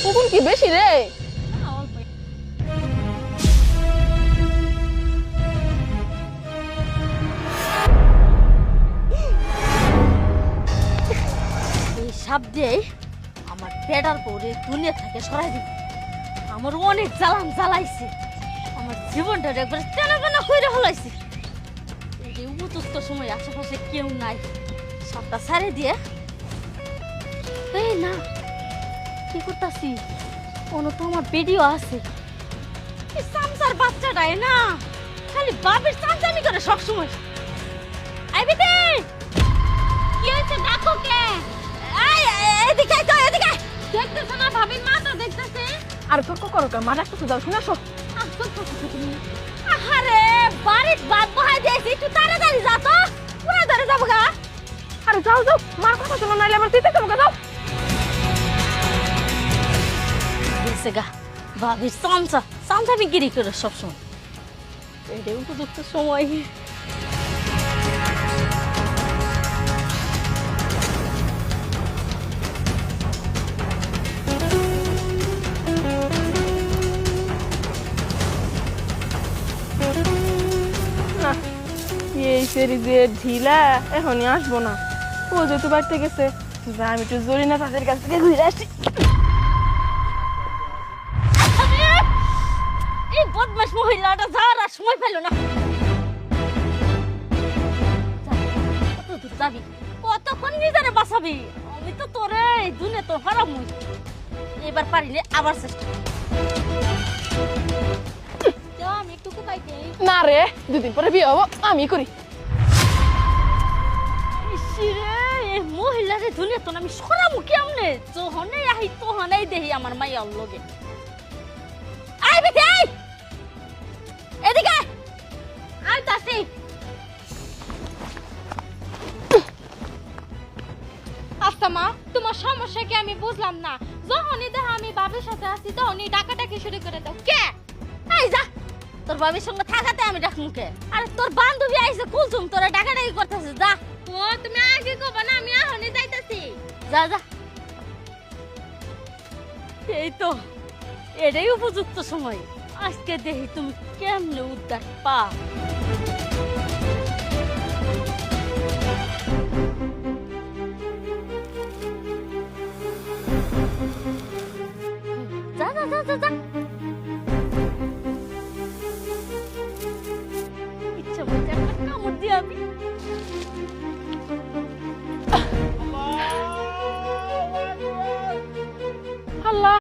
কুকুর কি বেশি রে? এই সাপ দিয়ে আমার পেডার পরে দুনিয়া থেকে সরাই দিন। আমার অনেক জ্বালাইছে, আমার জীবনটা একবার তেনা করে হলাইছে। এই উপযুক্ত সময় আশেপাশে কেউ নাই, সাপটা ছাড়ে দিয়ে এই না কি করতাছি, কোনো তো আমার ভিডিও আছে। এই সামসার বাচ্চাটাই না খালি বাপের চামচামি করে সবসময়। আইবিতে কি হয়েছে, ডাকো কে? এদিকে তো এদিকে দেখতেছ না, ভাবির মা তো দেখতেছে। আর তর্ক করো কা, মা ডাকতেছে, যাও শুনে আসো। আরে বাড়ির বাদ বহাই দিয়েছি, একটু তাড়াতাড়ি যা তো, পুরা ধরে যাবো গা। আরে যাও যাও, মার কথা শোনো, নাইলে আমার দিতে তোমাকে যাও। দিছে গা ভাবির চামচামি গিরি করে সবসময়। এটাই উপযুক্ত সময়। না, এই সেরি যে ঢিলা, এখনই আসবো না। ও যেহেতু বাড়িতে গেছে, যা আমি একটু জরি না তাদের কাছ থেকে ঘুরে আসি। এই বদমাশ মহিলাটা যাওয়ার আর সময় পেল না। কত দূর যাবি, কতক্ষণ নিজেরে বাঁচাবি? আমি তো তোরে এই দুনে তো হারাম। এবার পারিনি, আবার চেষ্টা। আমি একটু কোথায় দেই না রে, দুদিন পরে বিয়ে হবো, আমি করি। মহিলারে দুনে তো আমি সরামু কেমনে? যখনই আহি তখনই দেখি আমার মাইয়া লগে। আইবি দেই এদিকে আইতাছি। আচ্ছা মা, তোমার সমস্যা কি আমি বুঝলাম না। যখনই দেখো আমি বাবার সাথে আছি তখনই ডাকাটাকি শুরু করে দাও। কে? এই যা, তোর বাবির সঙ্গে থাকাতে আমি ডাক মুখে। আরে তোর বান্ধবী আইছে কুলসুম, তোরা ডাকাডাকি করতেছিস। যা ও তুমি আগে কবা না, আমি এখনই যাইতাছি। যা যা। এই তো এটাই উপযুক্ত সময়। আজকে দেখি তুমি কেমনে উদ্ধার পা। যা যা যা যা যা।